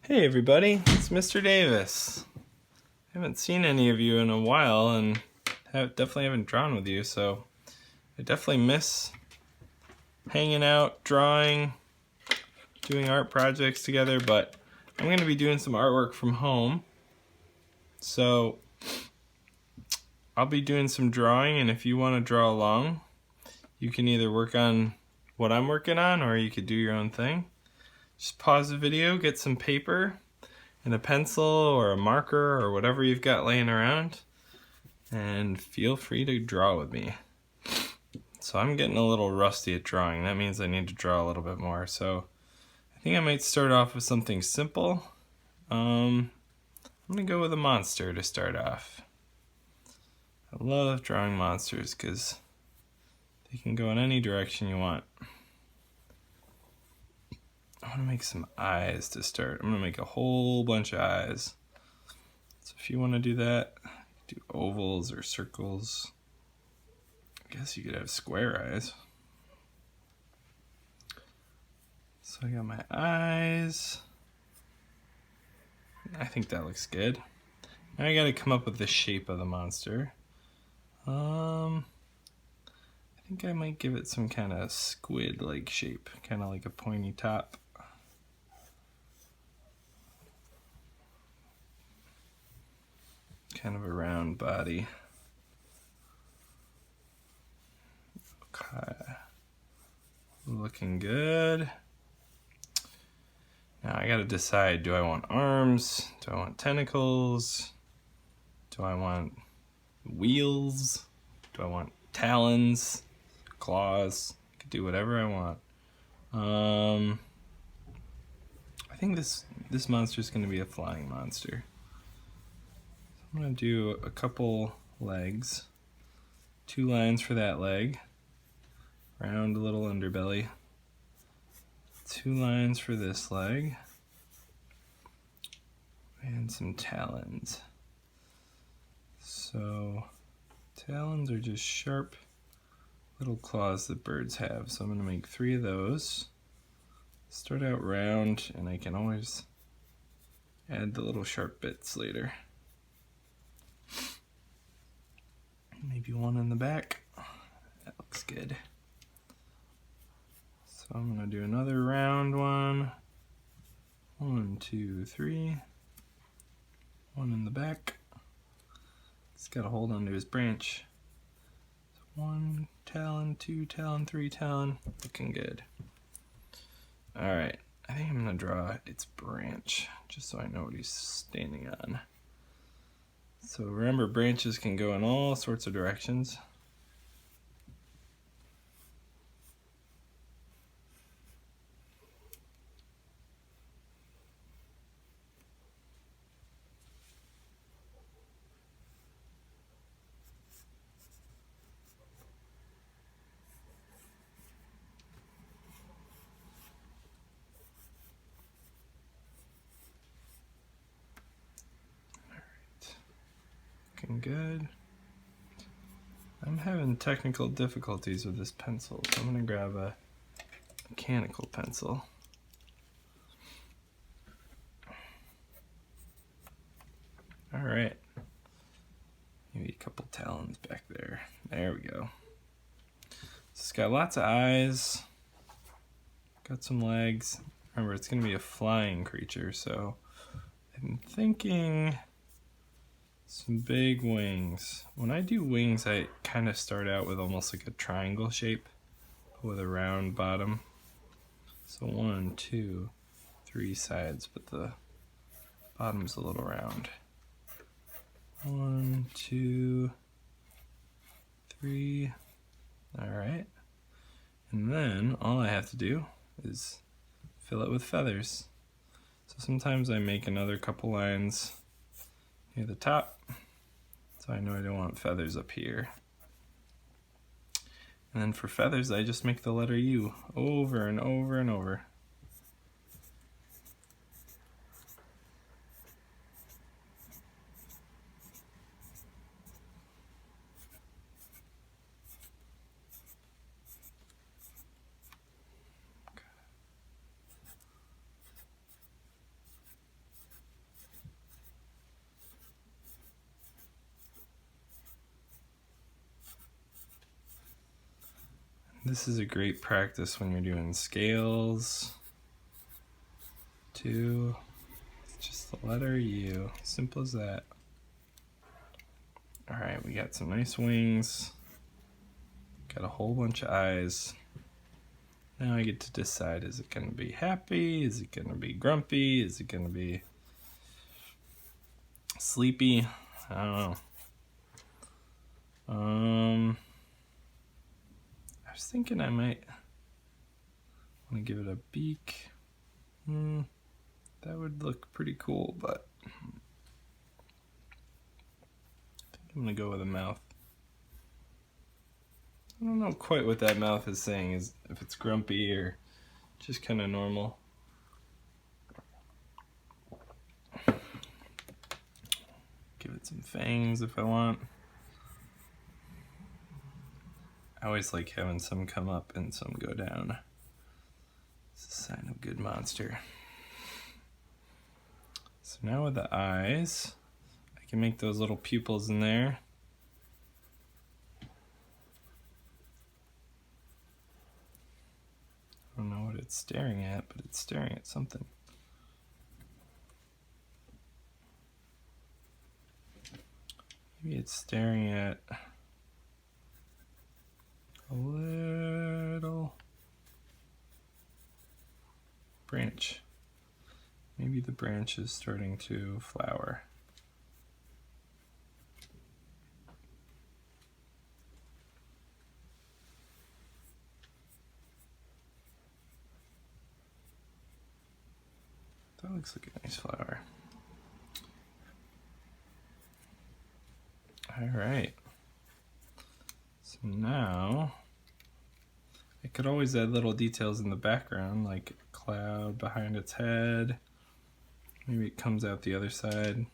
Hey everybody, it's Mr. Davis. I haven't seen any of you in a while and definitely haven't drawn with you, so I definitely miss hanging out, drawing, doing art projects together, but I'm going to be doing some artwork from home. So I'll be doing some drawing, and if you want to draw along, you can either work on what I'm working on or you could do your own thing. Just pause the video, get some paper and a pencil or a marker or whatever you've got laying around, and feel free to draw with me. So I'm getting a little rusty at drawing. That means I need to draw a little bit more. So I think I might start off with something simple. I'm gonna go with a monster to start off. I love drawing monsters because they can go in any direction you want. I want to make some eyes to start. I'm going to make a whole bunch of eyes. So if you want to do that, do ovals or circles. I guess you could have square eyes. So I got my eyes. I think that looks good. Now I got to come up with the shape of the monster. I think I might give it some kind of squid-like shape, kind of like a pointy top. Kind of a round body. Okay. Looking good. Now I gotta decide, do I want arms? Do I want tentacles? Do I want wheels? Do I want talons? Claws? I could do whatever I want. I think this monster is gonna be a flying monster. I'm going to do a couple legs, 2 lines for that leg, round little underbelly, 2 lines for this leg, and some talons. So talons are just sharp little claws that birds have, so I'm going to make 3 of those. Start out round, and I can always add the little sharp bits later. Maybe 1 in the back. That looks good. So I'm going to do another round one. 1, 2, 3. 1 in the back. He's got to hold onto his branch. So 1 talon, 2 talon, 3 talon. Looking good. Alright, I think I'm going to draw its branch, just so I know what he's standing on. So remember, branches can go in all sorts of directions. Looking good. I'm having technical difficulties with this pencil, so I'm going to grab a mechanical pencil. Alright. Maybe a couple talons back there. There we go. So it's got lots of eyes. Got some legs. Remember, it's going to be a flying creature, so I'm thinking some big wings. When I do wings, I kind of start out with almost like a triangle shape with a round bottom. So 1, 2, 3 sides, but the bottom's a little round. 1, 2, 3. Alright. And then all I have to do is fill it with feathers. So sometimes I make another couple lines near the top, so I know I don't want feathers up here. And then for feathers, I just make the letter U over and over and over. This is a great practice when you're doing scales too. It's just the letter U, simple as that. All right, we got some nice wings. Got a whole bunch of eyes. Now I get to decide, is it gonna be happy? Is it gonna be grumpy? Is it gonna be sleepy? I don't know. I was thinking I might want to give it a beak. That would look pretty cool, but I think I'm gonna go with a mouth. I don't know quite what that mouth is saying, is if it's grumpy or just kind of normal. Give it some fangs if I want. I always like having some come up and some go down. It's a sign of good monster. So now with the eyes, I can make those little pupils in there. I don't know what it's staring at, but it's staring at something. Maybe it's staring at a little branch. Maybe the branch is starting to flower. That looks like a nice flower. All right. So now I could always add little details in the background, like a cloud behind its head. Maybe it comes out the other side.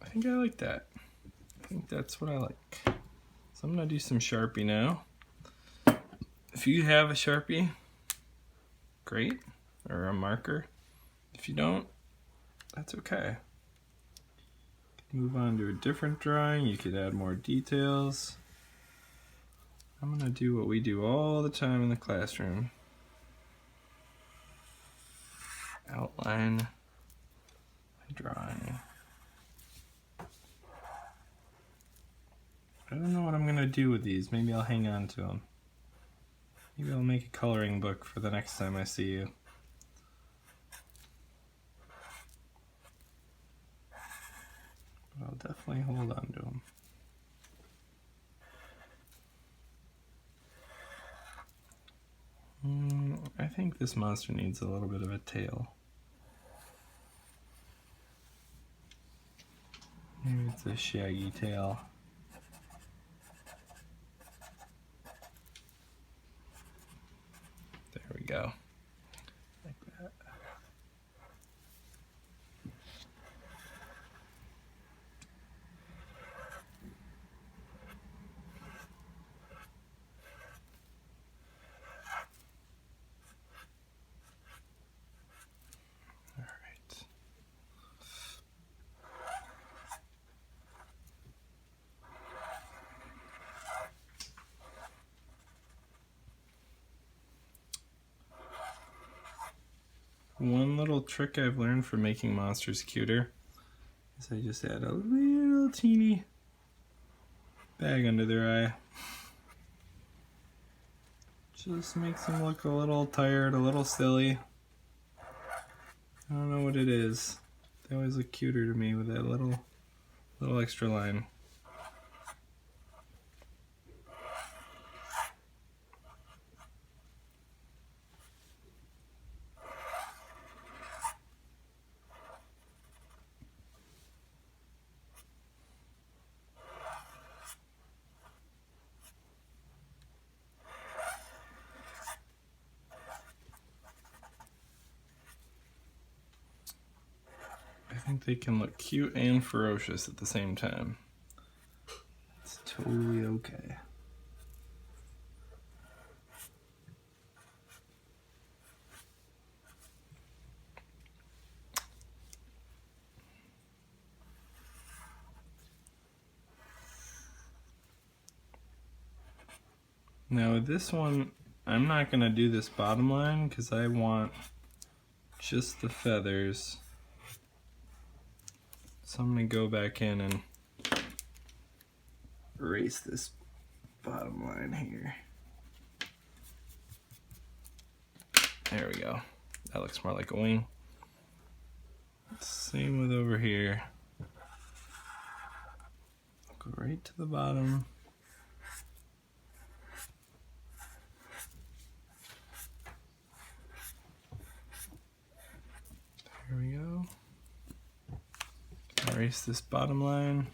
I think I like that. I think that's what I like. So I'm gonna do some Sharpie now. If you have a Sharpie, great, or a marker. If you don't, that's okay. Move on to a different drawing. You could add more details. I'm gonna do what we do all the time in the classroom. Outline my drawing. I don't know what I'm gonna do with these. Maybe I'll hang on to them. Maybe I'll make a coloring book for the next time I see you. But I'll definitely hold on to them. I think this monster needs a little bit of a tail. Maybe it's a shaggy tail. There we go. Like that. All right. One little trick I've learned for making monsters cuter is I just add a little teeny bag under their eye. Just makes them look a little tired, a little silly. I don't know what it is. They always look cuter to me with that little extra line. I think they can look cute and ferocious at the same time. It's totally okay. Now with this one, I'm not gonna do this bottom line because I want just the feathers. So I'm gonna go back in and erase this bottom line here. There we go. That looks more like a wing. Same with over here. I'll go right to the bottom. There we go. Erase this bottom line.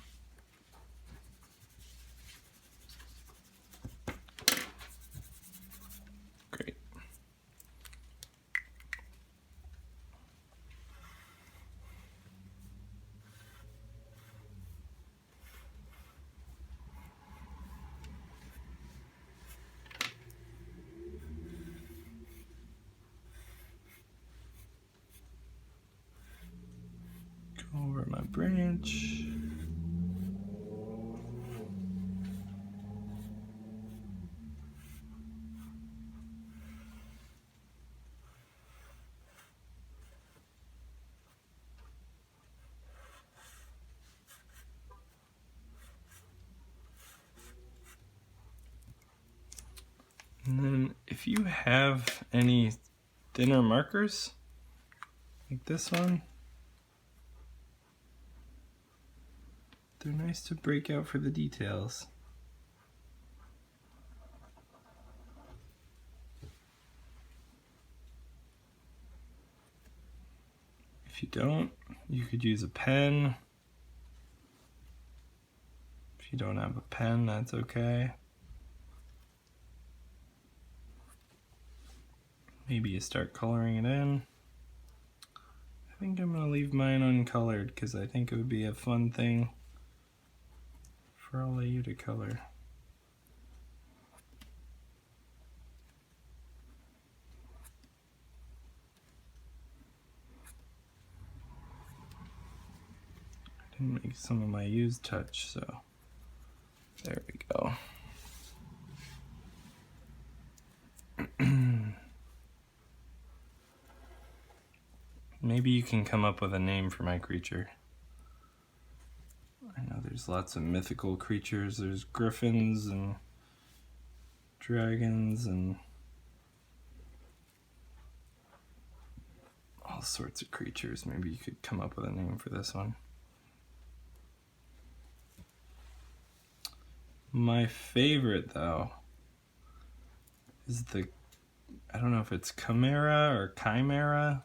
Great. Go over my branch. And then if you have any thinner markers, like this one, they're nice to break out for the details. If you don't, you could use a pen. If you don't have a pen, that's okay. Maybe you start coloring it in. I think I'm gonna leave mine uncolored because I think it would be a fun thing for all of you to color. I didn't make some of my used touch, so there we go. Maybe you can come up with a name for my creature. I know there's lots of mythical creatures. There's griffins and dragons and all sorts of creatures. Maybe you could come up with a name for this one. My favorite though is the, I don't know if it's Chimera or Chimera.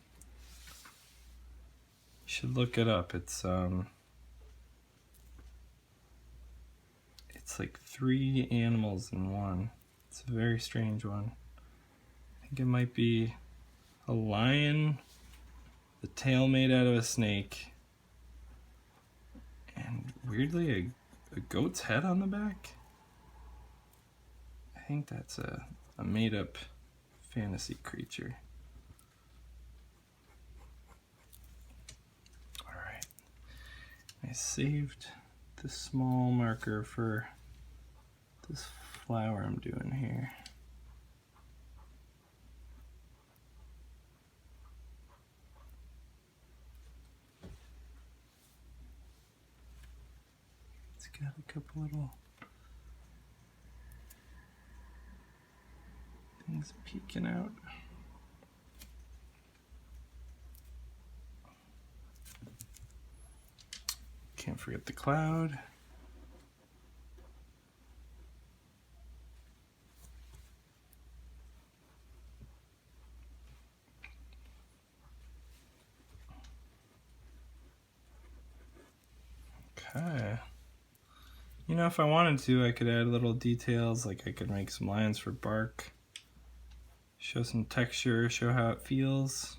You should look it up. It's like 3 animals in one. It's a very strange one. I think it might be a lion, the tail made out of a snake, and weirdly a goat's head on the back. I think that's a made-up fantasy creature. Alright, I saved the small marker for this flower I'm doing here. It's got a couple little things peeking out. Can't forget the cloud. Okay. You know, if I wanted to, I could add little details, like I could make some lines for bark, show some texture, show how it feels.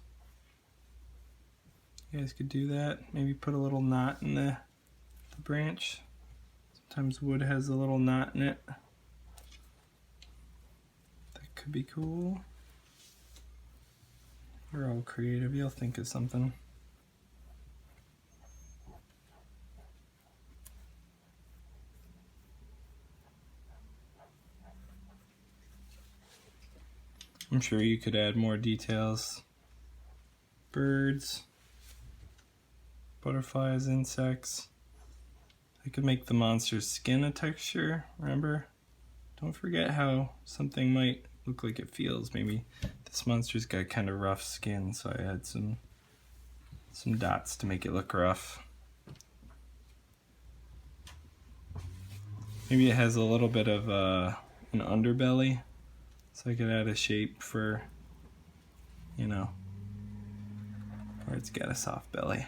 You guys could do that. Maybe put a little knot in the branch. Sometimes wood has a little knot in it. That could be cool. You're all creative, you'll think of something. I'm sure you could add more details. Birds, butterflies, insects. I could make the monster's skin a texture, remember? Don't forget how something might look like it feels. Maybe this monster's got kind of rough skin, so I had some dots to make it look rough. Maybe it has a little bit of an underbelly, so I could add a shape for, you know, where it's got a soft belly.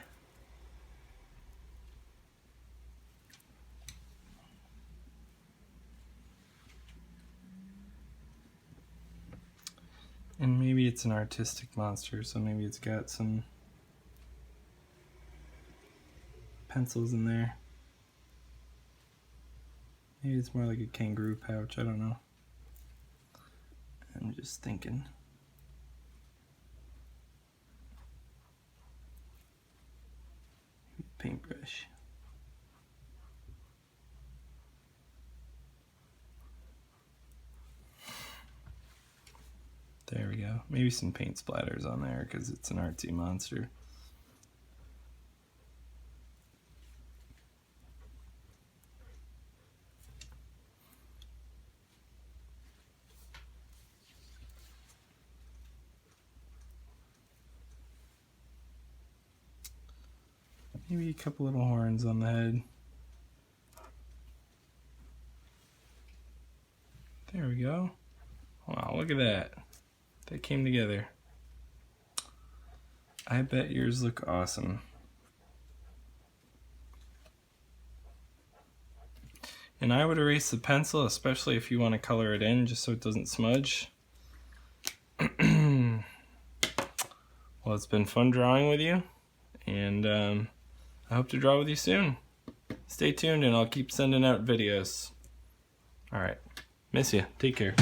And maybe it's an artistic monster, so maybe it's got some pencils in there. Maybe it's more like a kangaroo pouch, I don't know. I'm just thinking. Paintbrush. There we go. Maybe some paint splatters on there because it's an artsy monster. Maybe a couple little horns on the head. There we go. Wow, look at that. They came together. I bet yours look awesome. And I would erase the pencil, especially if you want to color it in, just so it doesn't smudge. Well, it's been fun drawing with you, and I hope to draw with you soon. Stay tuned and I'll keep sending out videos. Alright, miss you. Take care.